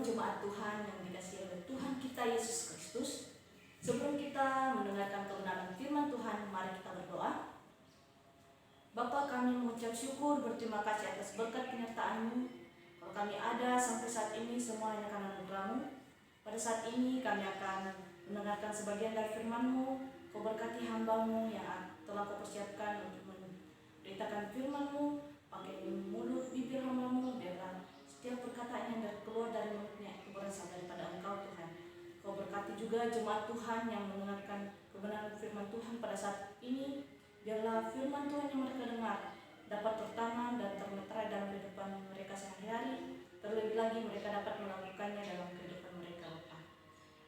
jemaat Tuhan yang dikasihi oleh Tuhan kita Yesus Kristus, sebelum kita mendengarkan kebenaran firman Tuhan, mari kita berdoa. Bapa, kami mengucap syukur, berterima kasih atas berkat penyertaan-Mu. Kalau kami ada sampai saat ini, semua hanya karena anugerah-Mu. Pada saat ini kami akan mendengarkan sebagian dari firman-Mu. Kau berkati hamba-Mu yang telah Kau persiapkan untuk memberitakan firman-Mu. Pakai mulut bibir hamba-Mu, biarlah setiap perkataan yang keluar dari mulutnya itu berasal daripada Engkau, Tuhan. Kau berkati juga jemaat Tuhan yang mendengarkan kebenaran firman Tuhan pada saat ini. Biarlah firman Tuhan yang mereka dengar dapat tertanam dan termeterai dalam kehidupan mereka sehari-hari. Terlebih lagi mereka dapat melakukannya dalam kehidupan mereka, Bapa.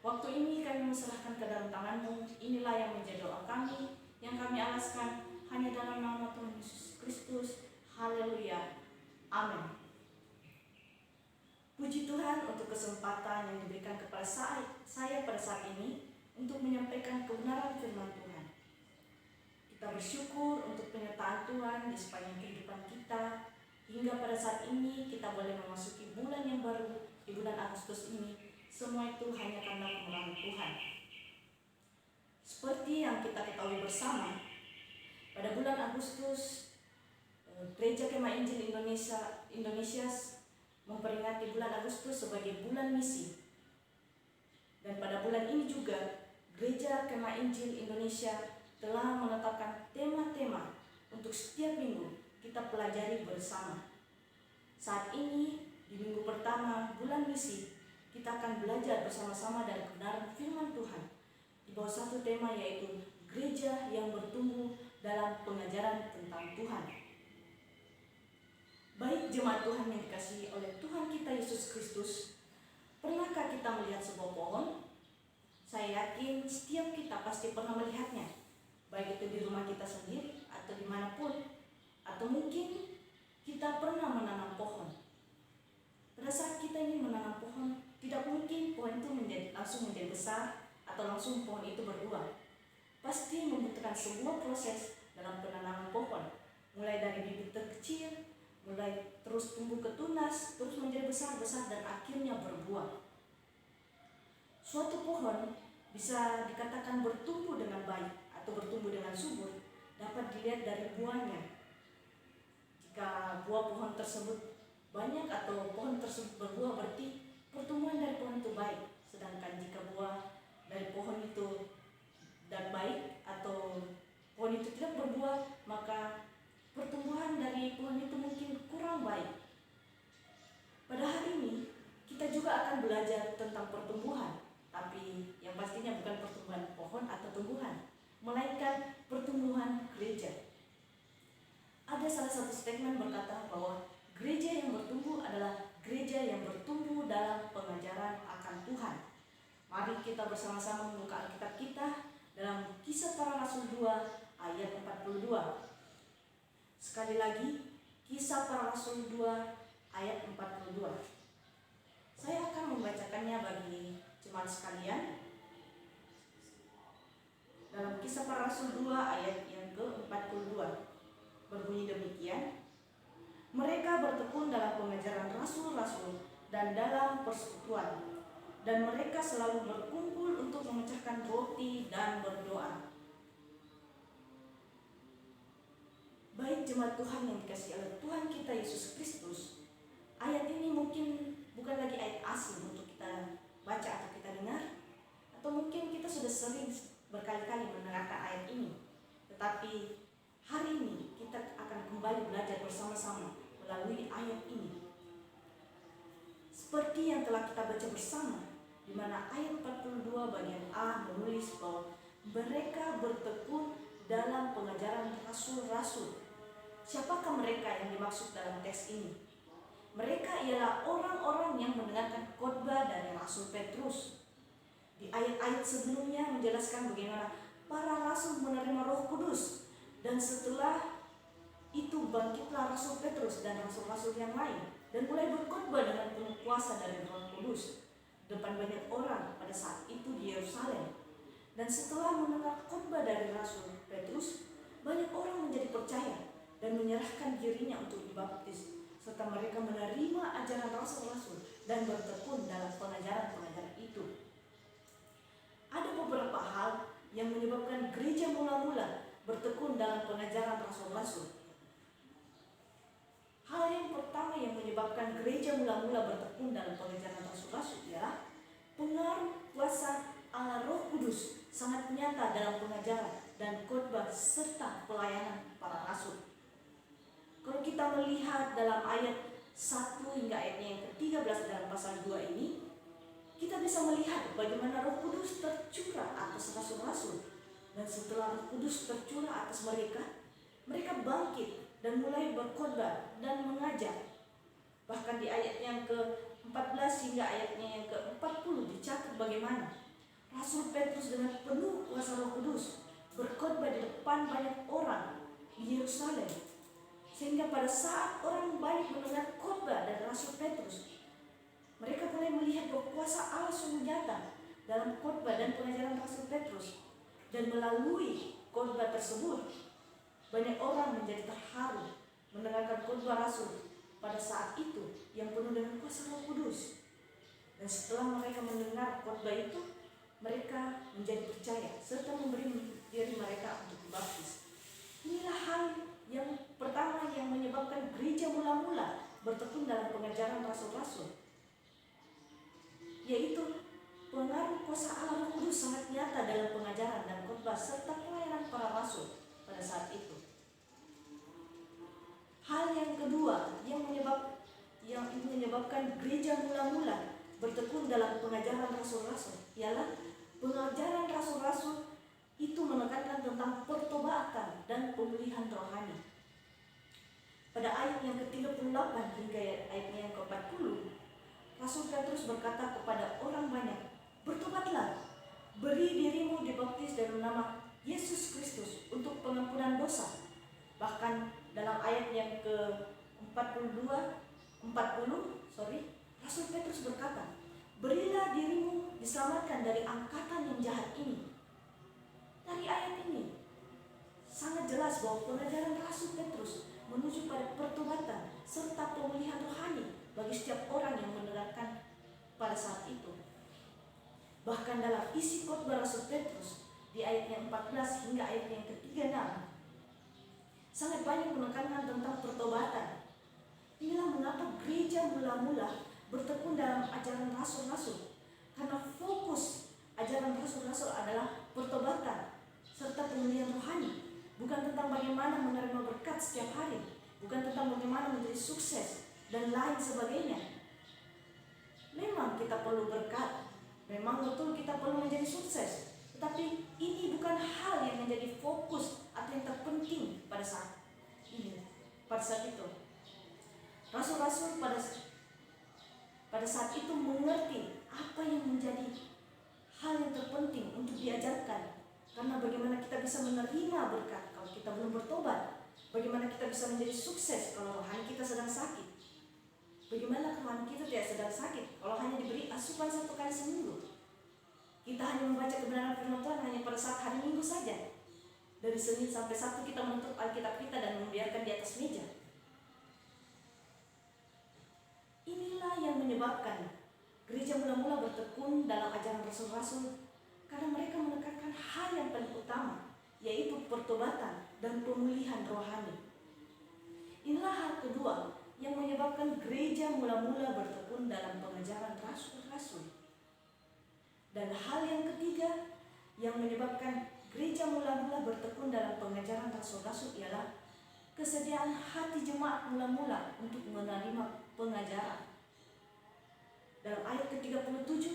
Waktu ini kami menserahkan ke dalam tangan-Mu. Inilah yang menjadi doa kami, yang kami alaskan hanya dalam nama Tuhan Yesus Kristus. Haleluya. Amin. Puji Tuhan untuk kesempatan yang diberikan kepada saya pada saat ini untuk menyampaikan kebenaran firman Tuhan. Kita bersyukur untuk penyertaan Tuhan di sepanjang kehidupan kita, hingga pada saat ini kita boleh memasuki bulan yang baru di bulan Agustus ini. Semua itu hanya karena kemurahan Tuhan. Seperti yang kita ketahui bersama, pada bulan Agustus Gereja Kemah Injil Indonesia memperingati bulan Agustus sebagai bulan misi. Dan pada bulan ini juga Gereja Kemah Injil Indonesia telah menetapkan tema-tema untuk setiap minggu kita pelajari bersama. Saat ini di minggu pertama bulan misi, kita akan belajar bersama-sama dari kebenaran firman Tuhan di bawah satu tema, yaitu gereja yang bertumbuh dalam pengajaran tentang Tuhan. Baik jemaat Tuhan yang dikasihi oleh Tuhan kita Yesus Kristus, pernahkah kita melihat sebuah pohon? Saya yakin setiap kita pasti pernah melihatnya, baik itu di rumah kita sendiri atau dimanapun, atau mungkin kita pernah menanam pohon. Pada saat kita ingin menanam pohon, tidak mungkin pohon itu langsung menjadi besar atau langsung pohon itu berbuah. Pasti membutuhkan sebuah proses dalam penanaman pohon, mulai dari bibit terkecil, mulai terus tumbuh ke tunas, terus menjadi besar-besar dan akhirnya berbuah. Suatu pohon bisa dikatakan bertumbuh dengan baik atau bertumbuh dengan subur dapat dilihat dari buahnya. Jika buah pohon tersebut banyak atau pohon tersebut berbuah, berarti pertumbuhan dari pohon itu baik. Sedangkan jika buah dari pohon itu tidak baik atau pohon itu tidak berbuah, maka pertumbuhan dari pohon itu mungkin kurang baik. Pada hari ini kita juga akan belajar tentang pertumbuhan, tapi yang pastinya bukan pertumbuhan pohon atau tumbuhan, melainkan pertumbuhan gereja. Ada salah satu statement berkata bahwa gereja yang bertumbuh adalah gereja yang bertumbuh dalam pengajaran akan Tuhan. Mari kita bersama-sama membuka Alkitab kita dalam Kisah Para Rasul 2 ayat 42. Sekali lagi, Kisah Para Rasul 2 ayat 42. Saya akan membacakannya bagi jemaat sekalian. Dalam Kisah Para Rasul 2 ayat yang ke-42 berbunyi demikian: mereka bertekun dalam pengajaran rasul-rasul dan dalam persekutuan, dan mereka selalu berkumpul untuk memecahkan roti dan berdoa. Baik jemaat Tuhan yang dikasihi oleh Tuhan kita Yesus Kristus, ayat ini mungkin bukan lagi ayat asing untuk kita baca atau kita dengar, atau mungkin kita sudah sering berkali-kali mendengarkan ayat ini. Tetapi hari ini kita akan kembali belajar bersama-sama melalui ayat ini. Seperti yang telah kita baca bersama, di mana ayat 42 bagian A menulis bahwa mereka bertekun dalam pengajaran rasul-rasul. Siapakah mereka yang dimaksud dalam teks ini? Mereka ialah orang-orang yang mendengarkan khotbah dari Rasul Petrus. Di ayat-ayat sebelumnya menjelaskan bagaimana para rasul menerima Roh Kudus, dan setelah itu bangkitlah Rasul Petrus dan rasul-rasul yang lain dan mulai berkhotbah dengan penuh kuasa dari Roh Kudus depan banyak orang pada saat itu di Yerusalem. Dan setelah mendengar khotbah dari Rasul Petrus, banyak orang menjadi percaya dan menyerahkan dirinya untuk dibaptis, serta mereka menerima ajaran rasul-rasul dan bertekun dalam pengajaran-pengajaran itu. Ada beberapa hal yang menyebabkan gereja mula-mula bertekun dalam pengajaran rasul-rasul. Hal yang pertama yang menyebabkan gereja mula-mula bertekun dalam pengajaran rasul-rasul ialah pengaruh kuasa Allah Roh Kudus sangat nyata dalam pengajaran dan khotbah serta pelayanan para rasul. Kalau kita melihat dalam ayat 1 hingga ayatnya yang ke-13 dalam pasal 2 ini, kita bisa melihat bagaimana Roh Kudus tercurah atas rasul-rasul. Dan setelah Roh Kudus tercurah atas mereka, mereka bangkit dan mulai berkhotbah dan mengajar. Bahkan di ayat yang ke-14 hingga ayatnya yang ke-40 dicatat bagaimana Rasul Petrus dengan penuh kuasa Roh Kudus berkhotbah di depan banyak orang di Yerusalem. Sehingga pada saat orang banyak mendengar khotbah dari Rasul Petrus, mereka mulai melihat bahwa kuasa Allah sungguh nyata dalam khotbah dan pengajaran Rasul Petrus. Dan melalui khotbah tersebut, banyak orang menjadi terharu mendengarkan khotbah Rasul pada saat itu yang penuh dengan kuasa Roh Kudus. Dan setelah mereka mendengar khotbah itu, mereka menjadi percaya serta memberi diri mereka untuk dibaptis. Inilah hal yang pertama yang menyebabkan gereja mula-mula bertekun dalam pengajaran rasul-rasul, yaitu pengaruh kuasa Allah Roh Kudus sangat nyata dalam pengajaran dan khotbah serta pelayanan para rasul pada saat itu. Hal yang kedua yang menyebabkan gereja mula-mula bertekun dalam pengajaran rasul-rasul ialah pengajaran rasul-rasul itu menekankan tentang pertobatan dan pemulihan rohani. Pada ayat yang ke-38 hingga ayatnya yang ke-40, Rasul Petrus berkata kepada orang banyak, "Bertobatlah, beri dirimu dibaptis dalam nama Yesus Kristus untuk pengampunan dosa." Bahkan dalam ayat yang ke-40, Rasul Petrus berkata, "Berilah dirimu diselamatkan dari angkatan yang jahat ini." Dari ayat ini sangat jelas bahwa pengajaran Rasul Petrus menuju pada pertobatan serta pemulihan rohani bagi setiap orang yang mendengarkan pada saat itu. Bahkan dalam isi khotbah Rasul Petrus di ayat yang 14 hingga ayat yang ke-36 sangat banyak menekankan tentang pertobatan. Inilah mengapa gereja mula-mula bertekun dalam ajaran rasul-rasul, karena fokus ajaran rasul-rasul adalah pertobatan serta pemulihan rohani, bukan tentang bagaimana menerima berkat setiap hari, bukan tentang bagaimana menjadi sukses dan lain sebagainya. Memang kita perlu berkat, memang betul kita perlu menjadi sukses, tetapi ini bukan hal yang menjadi fokus atau yang terpenting pada saat ini. Pada saat itu, rasul-rasul pada saat itu mengerti apa yang menjadi hal yang terpenting untuk diajarkan. Karena bagaimana kita bisa menerima berkat kalau kita belum bertobat? Bagaimana kita bisa menjadi sukses kalau rohani kita sedang sakit? Bagaimana rohani kita tidak sedang sakit kalau hanya diberi asupan 1 kali seminggu? Kita hanya membaca kebenaran firman Tuhan hanya pada saat hari Minggu saja. Dari Senin sampai Sabtu kita menutup Alkitab kita dan membiarkan di atas meja. Inilah yang menyebabkan gereja mula-mula bertekun dalam ajaran rasul-rasul, karena mereka menekankan hal yang paling utama, yaitu pertobatan dan pemulihan rohani. Inilah hal kedua yang menyebabkan gereja mula-mula bertekun dalam pengajaran rasul-rasul. Dan hal yang ketiga yang menyebabkan gereja mula-mula bertekun dalam pengajaran rasul-rasul ialah kesediaan hati jemaat mula-mula untuk menerima pengajaran. Dalam ayat ke-37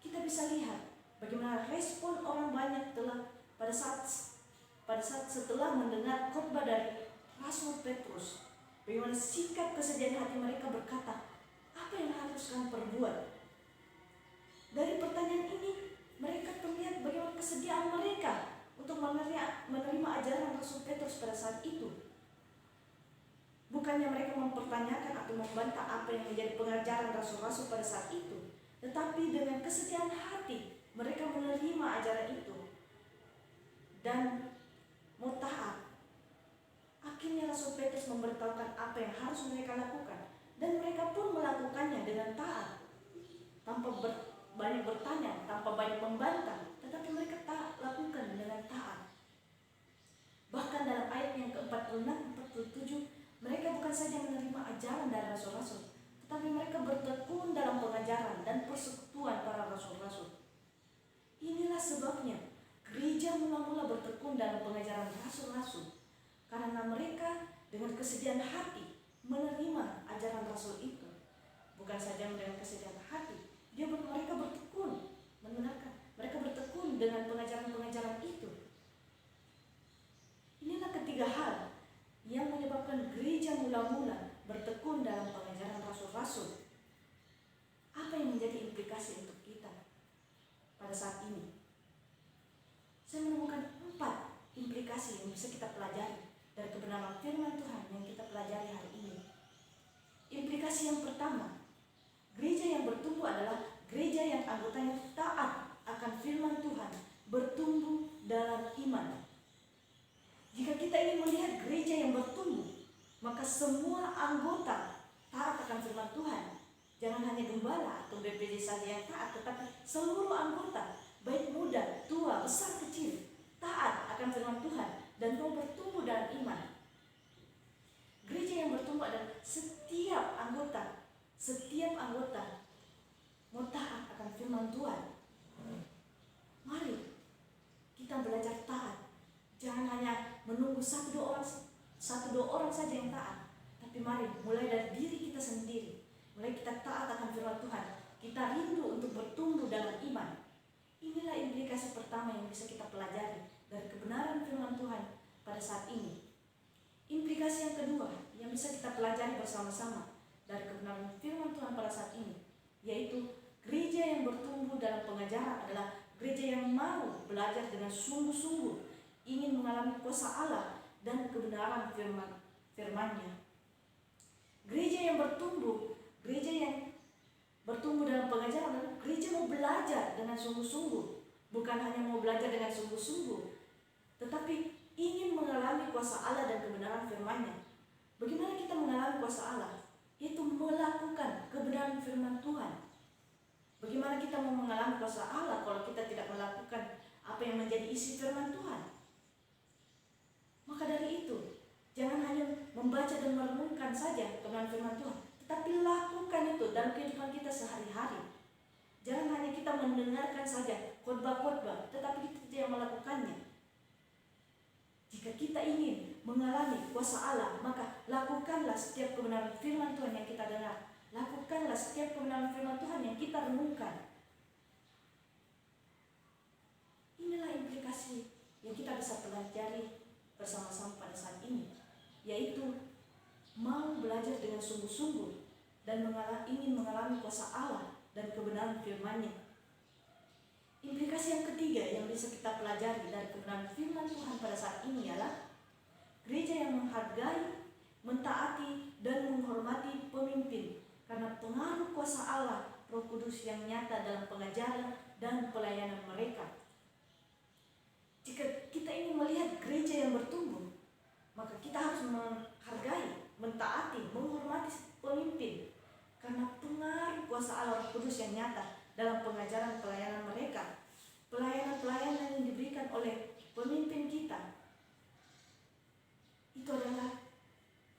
kita bisa lihat bagaimana respon orang banyak pada saat setelah mendengar khotbah dari Rasul Petrus. Bagaimana sikap kesediaan hati mereka berkata, "Apa yang harus kami perbuat?" Dari pertanyaan ini mereka terlihat bagaimana kesediaan mereka untuk menerima ajaran Rasul Petrus pada saat itu. Bukannya mereka mempertanyakan atau membantah apa yang menjadi pengajaran rasul-rasul pada saat itu, tetapi dengan kesediaan hati mereka menerima ajaran itu dan mau taat. Akhirnya Rasul Petrus memberitahukan apa yang harus mereka lakukan, dan mereka pun melakukannya dengan taat. berkesediaan hati menerima ajaran Rasul itu. Bukan saja dengan kesediaan hati, mereka bertekun membenarkan, mereka bertekun dengan pengajaran-pengajaran itu. Inilah ketiga hal yang menyebabkan gereja mula-mula bertekun dalam pengajaran rasul-rasul. Apa yang menjadi implikasi untuk kita pada saat ini? Saya menemukan 4 implikasi yang bisa kita pelajari dari kebenaran firman Tuhan yang kita pelajari hari ini. Implikasi yang pertama, gereja yang bertumbuh adalah gereja yang anggotanya taat akan firman Tuhan, bertumbuh dalam iman. Jika kita ingin melihat gereja yang bertumbuh, maka semua anggota taat akan firman Tuhan. Jangan hanya gembala atau BPJ saja yang taat, tetapi seluruh anggota, baik muda, tua, besar, kecil, taat akan firman Tuhan dan mau bertumbuh dalam iman. Gereja yang bertumbuh adalah setiap anggota mau taat akan firman Tuhan. Mari kita belajar taat. Jangan hanya menunggu satu dua orang saja yang taat, tapi mari mulai dari diri kita sendiri. Mulai kita taat akan firman Tuhan. Kita rindu untuk bertumbuh dalam iman. Inilah implikasi pertama yang bisa kita pelajari dari kebenaran firman Tuhan pada saat ini. Implikasi yang kedua yang bisa kita pelajari bersama-sama dari kebenaran firman Tuhan pada saat ini, yaitu gereja yang bertumbuh dalam pengajaran adalah gereja yang mau belajar dengan sungguh-sungguh, ingin mengalami kuasa Allah dan kebenaran firman-Nya. Gereja yang bertumbuh dalam pengajaran adalah gereja mau belajar dengan sungguh-sungguh, bukan hanya mau belajar dengan sungguh-sungguh, tetapi ingin mengalami kuasa Allah dan kebenaran firman-Nya. Bagaimana kita mengalami kuasa Allah? Yaitu melakukan kebenaran firman Tuhan. Bagaimana kita mau mengalami kuasa Allah kalau kita tidak melakukan apa yang menjadi isi firman Tuhan? Maka dari itu, jangan hanya membaca dan merenungkan saja kebenaran firman Tuhan, tetapi lakukan itu dalam kehidupan kita sehari-hari. Jangan hanya kita mendengarkan saja khotbah-khotbah, tetapi kita tidak melakukannya. Jika kita ingin mengalami kuasa Allah, maka lakukanlah setiap kebenaran firman Tuhan yang kita dengar. Lakukanlah setiap kebenaran firman Tuhan yang kita renungkan. Inilah implikasi yang kita bisa pelajari bersama-sama pada saat ini, yaitu mau belajar dengan sungguh-sungguh dan ingin mengalami kuasa Allah dan kebenaran firman-Nya. Implikasi yang ketiga yang bisa kita pelajari dari kebenaran firman Tuhan pada saat ini ialah gereja yang menghargai, mentaati, dan menghormati pemimpin karena pengaruh kuasa Allah, Roh Kudus yang nyata dalam pengajaran dan pelayanan mereka. Jika kita ingin melihat gereja yang bertumbuh, maka kita harus menghargai, mentaati, menghormati pemimpin karena pengaruh kuasa Allah, Roh Kudus yang nyata dalam pengajaran pelayanan mereka. Pelayanan yang diberikan oleh pemimpin kita itu adalah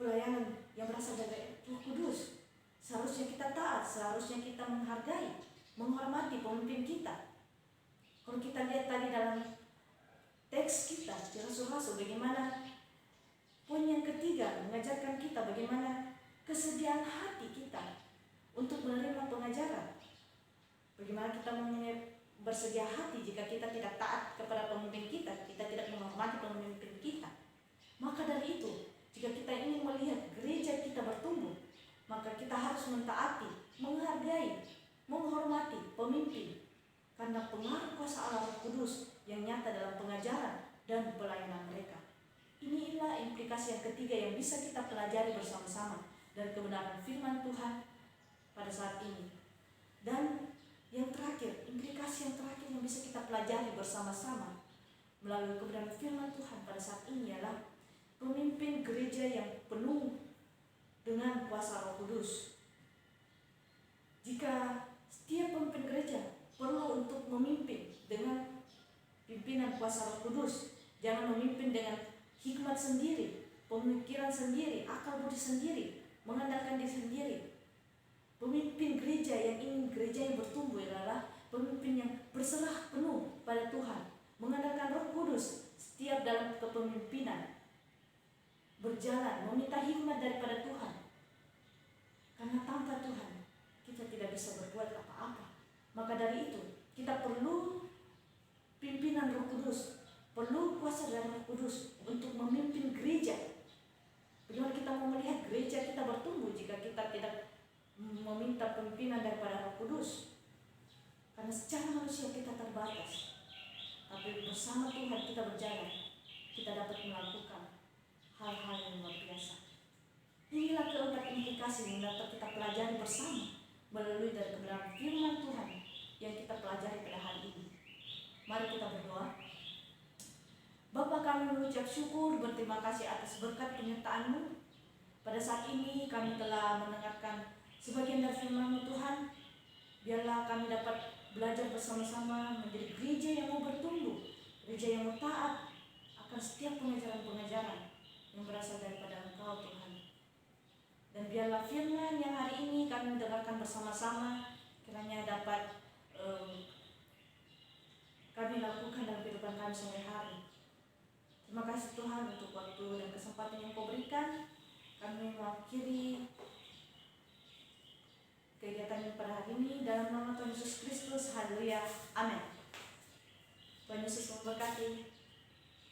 pelayanan yang berasal dari Roh Kudus. Seharusnya kita taat, seharusnya kita menghargai, menghormati pemimpin kita. Kalau kita lihat tadi dalam teks kita di Rasul-Rasul, bagaimana poin yang ketiga mengajarkan kita bagaimana kesediaan hati kita untuk menerima pengajaran. Bagaimana kita bersedia hati jika kita tidak taat kepada pemimpin kita tidak menghormati pemimpin kita. Maka dari itu, jika kita ingin melihat gereja kita bertumbuh, maka kita harus mentaati, menghargai, menghormati pemimpin karena pengaruh kuasa Allah Roh Kudus yang nyata dalam pengajaran dan pelayanan mereka. Inilah implikasi yang ketiga yang bisa kita pelajari bersama-sama dari kebenaran firman Tuhan pada saat ini. Dan yang terakhir, implikasi yang terakhir yang bisa kita pelajari bersama-sama melalui kebenaran firman Tuhan pada saat ini adalah pemimpin gereja yang penuh dengan kuasa Roh Kudus. Jika setiap pemimpin gereja perlu untuk memimpin dengan pimpinan kuasa Roh Kudus, jangan memimpin dengan hikmat sendiri, pemikiran sendiri, akal budi sendiri, mengandalkan diri sendiri. Pemimpin gereja yang ingin gereja yang bertumbuh adalah pemimpin yang berserah penuh pada Tuhan, mengandalkan Roh Kudus setiap dalam kepemimpinan, berjalan, meminta hikmat daripada Tuhan. Karena tanpa Tuhan kita tidak bisa berbuat apa-apa. Maka dari itu kita perlu pimpinan Roh Kudus, perlu kuasa dari Roh Kudus untuk memimpin gereja. Bagaimana kita mau melihat gereja kita bertumbuh jika kita tidak meminta pimpinan daripada Roh Kudus? Karena secara manusia kita terbatas, tapi bersama Tuhan kita berjalan, kita dapat melakukan hal-hal yang luar biasa. Inilah keempat implikasi yang dapat kita pelajari bersama melalui dari kebenaran firman Tuhan yang kita pelajari pada hari ini. Mari kita berdoa. Bapa, kami mengucap syukur, berterima kasih atas berkat penyertaan-Mu. Pada saat ini kami telah mendengarkan sebagian dari firman-Mu Tuhan. Biarlah kami dapat belajar bersama-sama menjadi gereja yang mau bertumbuh, gereja yang mau taat akan setiap pengajaran-pengajaran yang berasal daripada Engkau Tuhan. Dan biarlah firman yang hari ini kami dengarkan bersama-sama kiranya dapat kami lakukan dalam kehidupan kami sehari-hari. Terima kasih Tuhan untuk waktu dan kesempatan yang Kau berikan. Kami mengakhiri kegiatan pada hari ini dalam nama Tuhan Yesus Kristus. Haleluya. Amin. Tuhan Yesus memberkati.